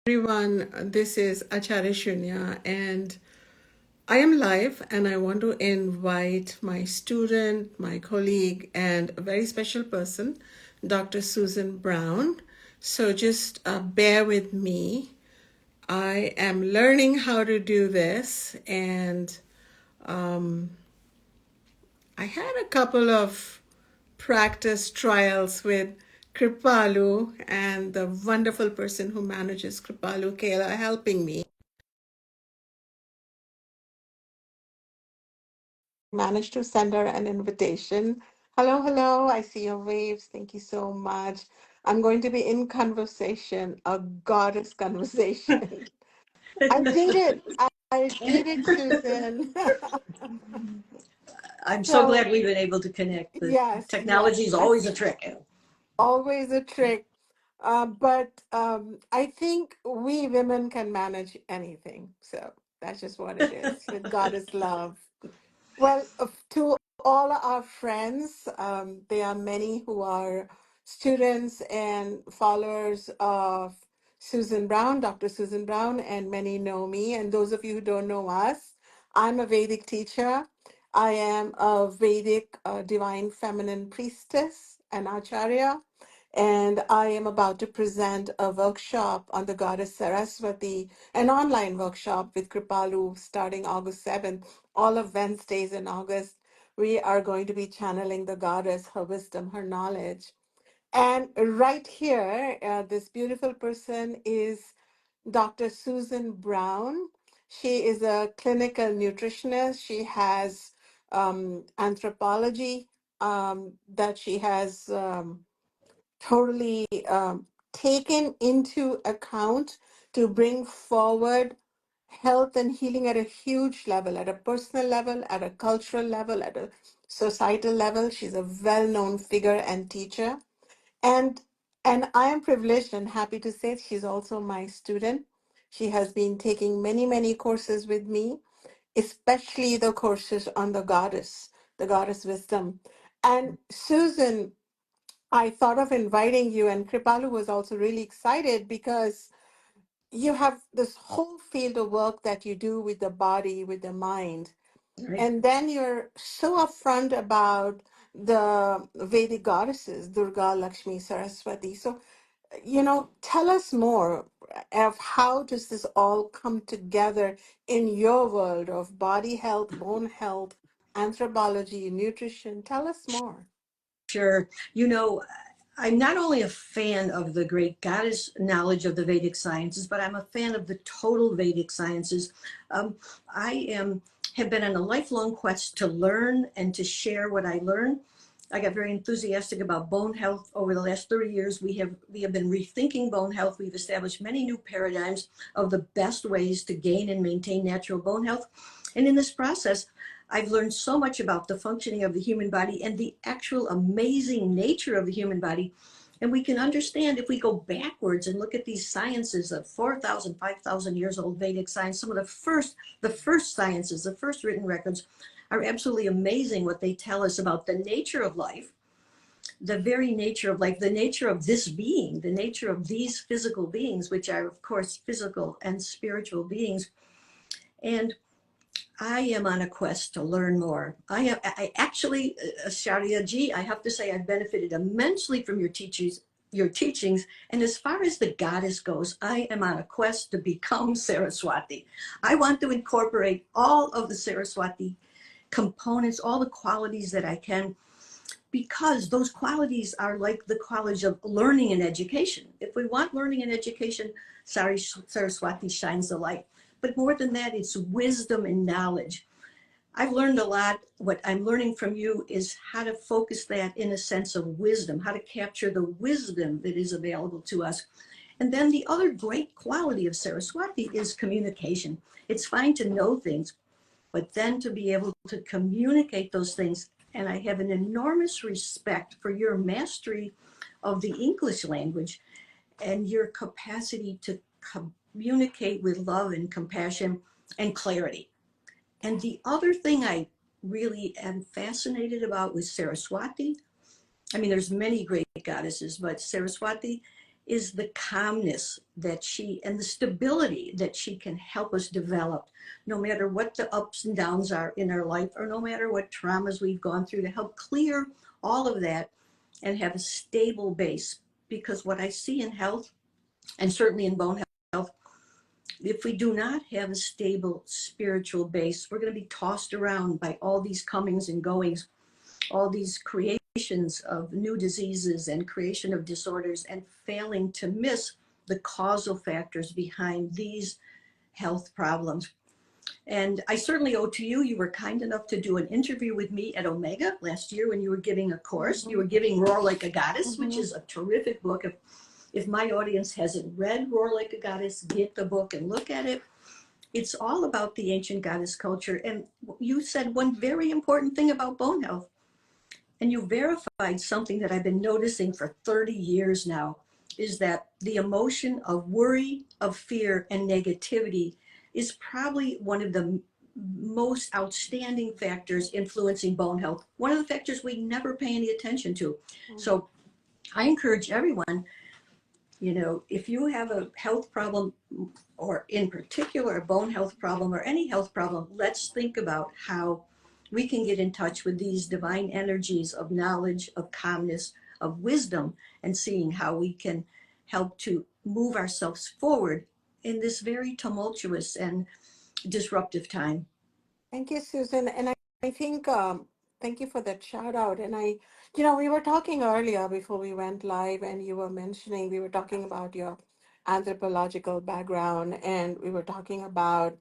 Everyone, this is Acharya Shunya, and I am live, and I want to invite my student, my colleague, and a very special person, Dr. Susan Brown. So just bear with me. I am learning how to do this, and I had a couple of practice trials with Kripalu and the wonderful person who manages Kripalu, Kayla, helping me. Managed to send her an invitation. Hello, hello. I see your waves. Thank you so much. I'm going to be in conversation, a goddess conversation. I did it. I did it, Susan. I'm so So, glad we've been able to connect. The yes, technology yes. is always a trick. Always a trick. But I think we women can manage anything. So that's just what it is with goddess love. Well, to all our friends, there are many who are students and followers of Susan Brown, Dr. Susan Brown, and many know me. And those of you who don't know us, I'm a Vedic teacher. I am a Vedic divine feminine priestess, an Acharya, and I am about to present a workshop on the goddess Saraswati, an online workshop with Kripalu starting August 7th, all of Wednesdays in August. We are going to be channeling the goddess, her wisdom, her knowledge. And right here, this beautiful person is Dr. Susan Brown. She is a clinical nutritionist. She has anthropology that she has totally taken into account to bring forward health and healing at a huge level, at a personal level, at a cultural level, at a societal level. She's a well-known figure and teacher. And and I am privileged and happy to say she's also my student. She has been taking many, many courses with me, especially the courses on the goddess wisdom. And Susan, I thought of inviting you, and Kripalu was also really excited because you have this whole field of work that you do with the body, with the mind. Right? And then you're so upfront about the Vedic goddesses, Durga, Lakshmi, Saraswati. So, tell us more of how does this all come together in your world of body health, bone health, anthropology, nutrition. Tell us more. Sure. You know, I'm not only a fan of the great goddess knowledge of the Vedic sciences, but I'm a fan of the total Vedic sciences. Um, I am have been on a lifelong quest to learn and to share what I learn. I got very enthusiastic about bone health over the last 30 years. We have been rethinking bone health. We've established many new paradigms of the best ways to gain and maintain natural bone health. And in this process, I've learned so much about the functioning of the human body and the actual amazing nature of the human body. And we can understand if we go backwards and look at these sciences of 4,000, 5,000 years old Vedic science, some of the first sciences, the first written records are absolutely amazing what they tell us about the nature of life, the very nature of life, the nature of this being, the nature of these physical beings, which are, of course, physical and spiritual beings. And I am on a quest to learn more. I actually, Sharia Ji, I have to say I've benefited immensely from your teachings. And as far as the goddess goes, I am on a quest to become Saraswati. I want to incorporate all of the Saraswati components, all the qualities that I can, because those qualities are like the qualities of learning and education. If we want learning and education, Saraswati shines the light. But more than that, it's wisdom and knowledge. I've learned a lot. What I'm learning from you is how to focus that in a sense of wisdom, how to capture the wisdom that is available to us. And then the other great quality of Saraswati is communication. It's fine to know things, but then to be able to communicate those things. And I have an enormous respect for your mastery of the English language and your capacity to communicate with love and compassion and clarity. And the other thing I really am fascinated about with Saraswati, I mean, there's many great goddesses, but Saraswati is the calmness that she and the stability that she can help us develop, no matter what the ups and downs are in our life, or no matter what traumas we've gone through, to help clear all of that and have a stable base. Because what I see in health, and certainly in bone health, if we do not have a stable spiritual base, we're going to be tossed around by all these comings and goings, all these creations of new diseases and creation of disorders, and failing to miss the causal factors behind these health problems. And I certainly owe to you. You were kind enough to do an interview with me at Omega last year when you were giving a course. You were giving Roar Like a Goddess, which is a terrific book. If my audience hasn't read Roar Like a Goddess, get the book and look at it. It's all about the ancient goddess culture. And you said one very important thing about bone health, and you verified something that I've been noticing for 30 years now, is that the emotion of worry, of fear, and negativity is probably one of the most outstanding factors influencing bone health. One of the factors we never pay any attention to. So I encourage everyone, if you have a health problem, or in particular a bone health problem or any health problem, let's think about how we can get in touch with these divine energies of knowledge, of calmness, of wisdom, and seeing how we can help to move ourselves forward in this very tumultuous and disruptive time. Thank you, Susan. And I think, thank you for that shout out. And we were talking earlier before we went live, and you were mentioning, we were talking about your anthropological background, and we were talking about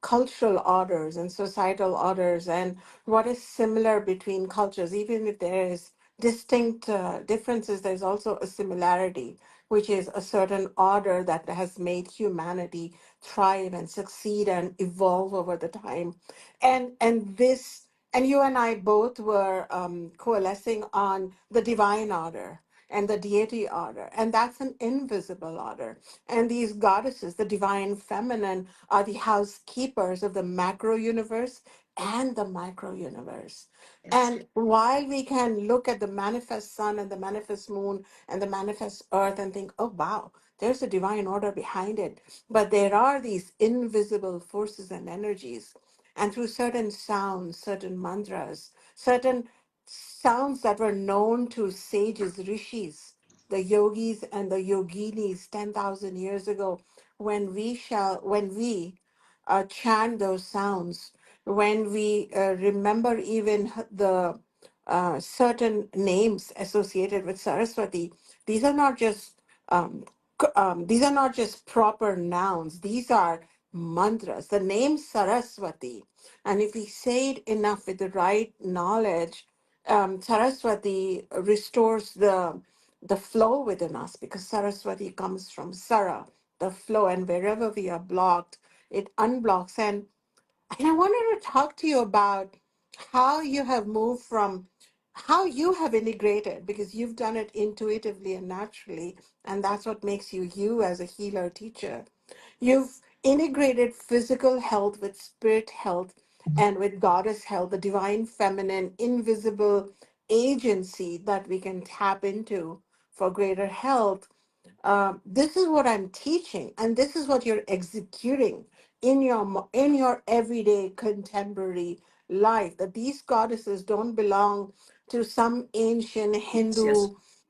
cultural orders and societal orders and what is similar between cultures. Even if there is distinct differences, there's also a similarity, which is a certain order that has made humanity thrive and succeed and evolve over the time. And you and I both were coalescing on the divine order and the deity order, and that's an invisible order. And these goddesses, the divine feminine, are the housekeepers of the macro universe and the micro universe. Yes. And while we can look at the manifest sun and the manifest moon and the manifest earth and think, oh, wow, there's a divine order behind it. But there are these invisible forces and energies. And through certain sounds, certain mantras, certain sounds that were known to sages, rishis, the yogis and the yoginis 10,000 years ago, when we chant those sounds, when we remember even the certain names associated with Saraswati, these are not just these are not just proper nouns. These are mantras. The name Saraswati, and if we say it enough with the right knowledge, Saraswati restores the flow within us, because Saraswati comes from Sara, the flow, and wherever we are blocked, it unblocks. And I wanted to talk to you about how you have moved from how you have integrated, because you've done it intuitively and naturally, and that's what makes you you as a healer teacher. You've integrated physical health with spirit health and with goddess health, the divine feminine, invisible agency that we can tap into for greater health. This is what I'm teaching, and this is what you're executing in in your everyday contemporary life. That these goddesses don't belong to some ancient Yes, yes.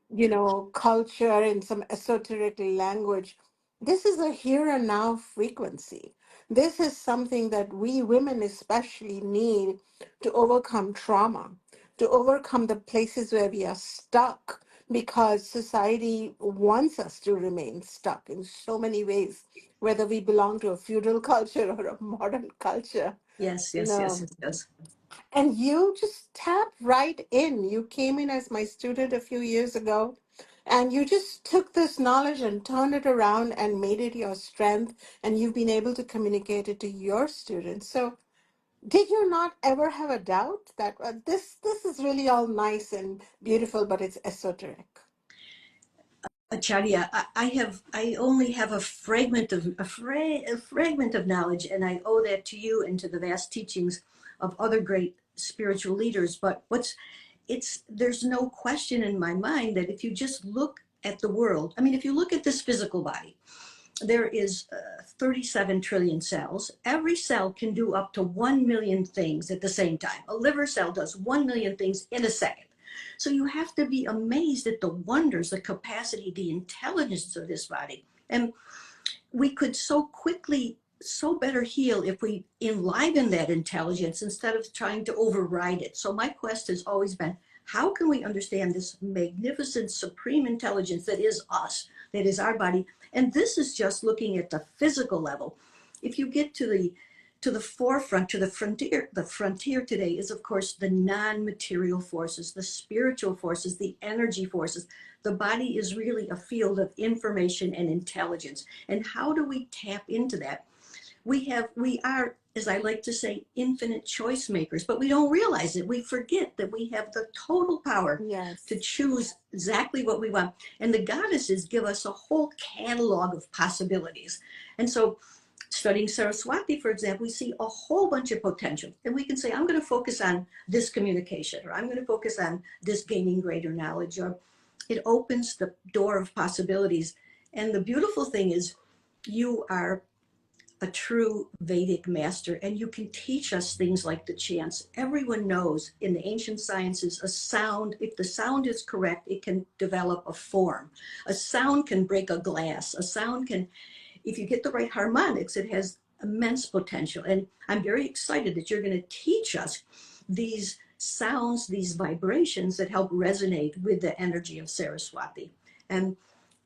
Hindu, culture in some esoteric language. This is a here and now frequency. This is something that we women especially need to overcome trauma, to overcome the places where we are stuck, because society wants us to remain stuck in so many ways, whether we belong to a feudal culture or a modern culture. Yes, you yes, yes, know it does. and you just tap right in. You came in as my student a few years ago, and you just took this knowledge and turned it around and made it your strength, and you've been able to communicate it to your students. So did you not ever have a doubt that this is really all nice and beautiful, but it's esoteric? Acharya, I only have a fragment of a fragment of knowledge, and I owe that to you and to the vast teachings of other great spiritual leaders. But there's no question in my mind that if you just look at the world, I mean, if you look at this physical body, there is 37 trillion cells. Every cell can do up to 1 million things at the same time. A liver cell does 1 million things in a second. So you have to be amazed at the wonders, the capacity, the intelligence of this body. And we could so quickly, so better heal if we enliven that intelligence instead of trying to override it. So my quest has always been, how can we understand this magnificent supreme intelligence that is us, that is our body? And this is just looking at the physical level. If you get to the forefront, to the frontier today is, of course, the non-material forces, the spiritual forces, the energy forces. The body is really a field of information and intelligence. And how do we tap into that? We are, as I like to say, infinite choice makers, but we don't realize it. We forget that we have the total power to Yes. choose exactly what we want. And the goddesses give us a whole catalog of possibilities. And so studying Saraswati, for example, we see a whole bunch of potential. And we can say, I'm going to focus on this communication, or I'm going to focus on this gaining greater knowledge, or it opens the door of possibilities. And the beautiful thing is, you are a true Vedic master, and you can teach us things like the chants. Everyone knows in the ancient sciences, a sound, if the sound is correct, it can develop a form. A sound can break a glass. A sound can, if you get the right harmonics, it has immense potential. And I'm very excited that you're going to teach us these sounds, these vibrations that help resonate with the energy of Saraswati. And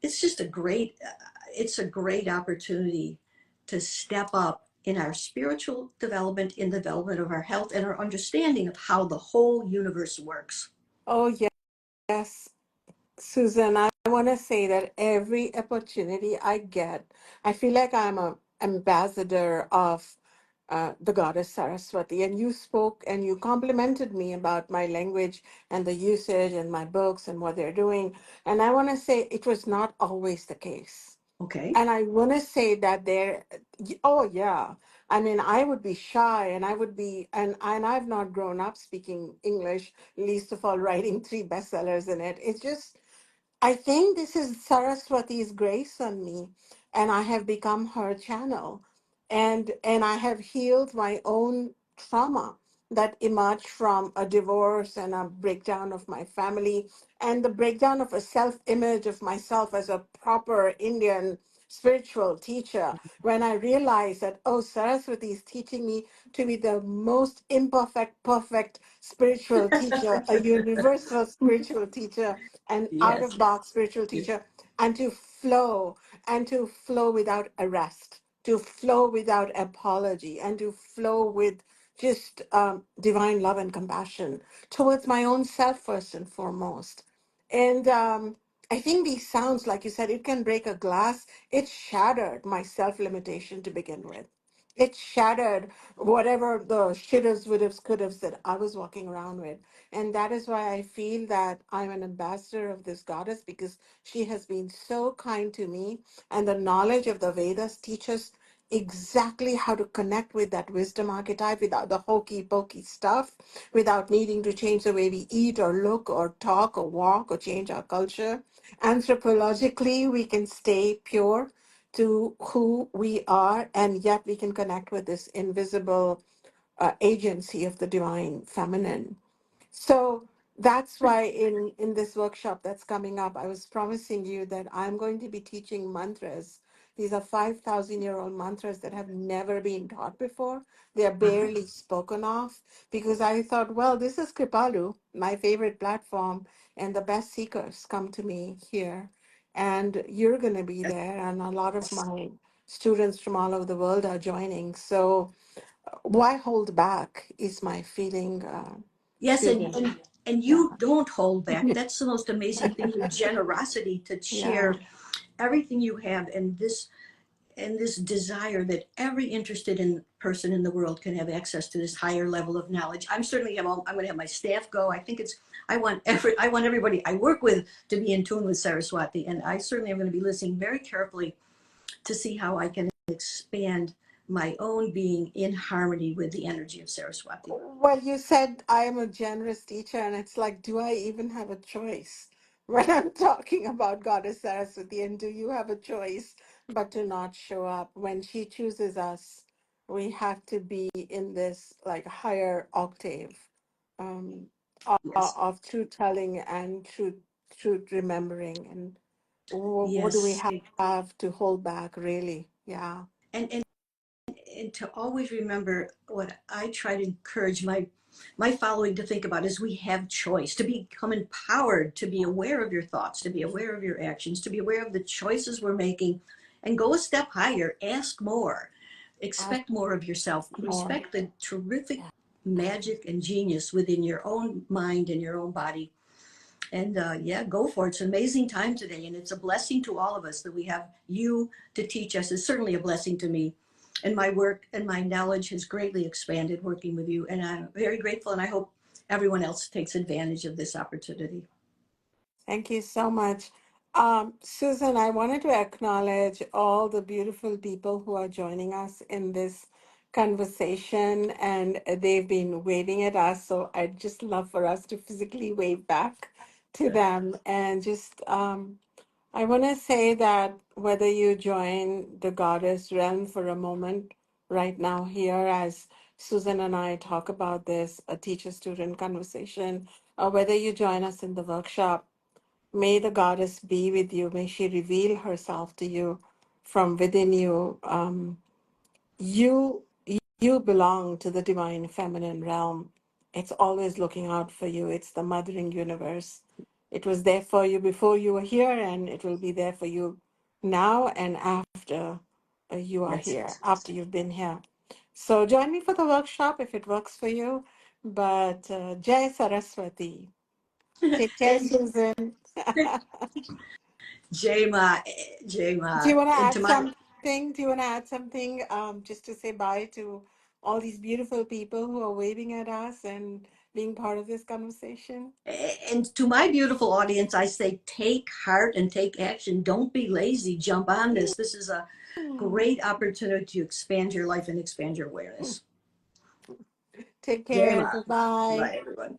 it's just it's a great opportunity to step up in our spiritual development, in the development of our health and our understanding of how the whole universe works. Oh, yes. Susan, I want to say that every opportunity I get, I feel like I'm a ambassador of the goddess Saraswati. And you spoke and you complimented me about my language and the usage and my books and what they're doing. And I want to say it was not always the case. Okay. And I want to say that oh yeah. I mean, I would be shy and I would be, and I've not grown up speaking English, least of all writing three bestsellers in it. It's just, I think this is Saraswati's grace on me, and I have become her channel, and I have healed my own trauma that emerged from a divorce and a breakdown of my family and the breakdown of a self-image of myself as a proper Indian spiritual teacher. When I realized that, oh, Saraswati is teaching me to be the most imperfect, perfect spiritual teacher, a universal spiritual teacher, an out Yes. of box spiritual teacher, and to flow without arrest, to flow without apology, and to flow with just divine love and compassion towards my own self first and foremost. And I think these sounds, like you said, it can break a glass. It shattered my self limitation to begin with. It shattered whatever the shouldas, wouldas, couldas that I was walking around with. And that is why I feel that I'm an ambassador of this goddess, because she has been so kind to me. And the knowledge of the Vedas teaches exactly how to connect with that wisdom archetype without the hokey pokey stuff, without needing to change the way we eat or look or talk or walk or change our culture. Anthropologically, we can stay pure to who we are, and yet we can connect with this invisible agency of the divine feminine. So that's why in this workshop that's coming up, I was promising you that I'm going to be teaching mantras. These are 5,000-year-old mantras that have never been taught before. They are Uh-huh. barely spoken of, because I thought, well, this is Kripalu, my favorite platform, and the best seekers come to me here. And you're going to be there, and a lot of my students from all over the world are joining. So why hold back is my feeling, Yes, Susan. and Yeah. you don't hold back. That's the most amazing thing, your generosity to Yeah. share everything you have, and this desire that every interested in person in the world can have access to this higher level of knowledge. I'm going to have my staff go. I want everybody I work with to be in tune with Saraswati, and I certainly am going to be listening very carefully to see how I can expand my own being in harmony with the energy of Saraswati. Well, you said I am a generous teacher, and it's like, do I even have a choice? when I'm talking about Goddess Saraswati. And do you have a choice but to not show up? When she chooses us, we have to be in this like higher octave um, Yes, of truth telling and truth remembering. And what do we yes. have to hold back, really? Yeah. And and to always remember what I try to encourage my following to think about is we have choice, to become empowered, to be aware of your thoughts, to be aware of your actions, to be aware of the choices we're making, and go a step higher, ask more, Ask expect more of yourself, more. respect the terrific Yeah. magic and genius within your own mind and your own body. And yeah, go for it. It's an amazing time today. And it's a blessing to all of us that we have you to teach us. It's certainly a blessing to me. And my work and my knowledge has greatly expanded working with you. And I'm very grateful. And I hope everyone else takes advantage of this opportunity. Thank you so much. Susan, I wanted to acknowledge all the beautiful people who are joining us in this conversation, and they've been waving at us. So I'd just love for us to physically wave back to them. And just, I want to say that whether you join the goddess realm for a moment right now, here, as Susan and I talk about this, a teacher student conversation, or whether you join us in the workshop, may the goddess be with you. May she reveal herself to you from within you. You you belong to the divine feminine realm. It's always looking out for you. It's the mothering universe. It was there for you before you were here, and it will be there for you now and after you are Yes. here, after you've been here. So join me for the workshop if it works for you. But Jai Saraswati. Take care, And Susan. Jema, Do you Jema, want to and add to my something? Do you want to add something just to say bye to all these beautiful people who are waving at us and being part of this conversation? beautiful audience, I say take heart and take action. Don't be lazy. Jump on this. This is a Hmm. great opportunity to expand your life and expand your awareness. Take care. Jema. Bye bye. Bye, everyone.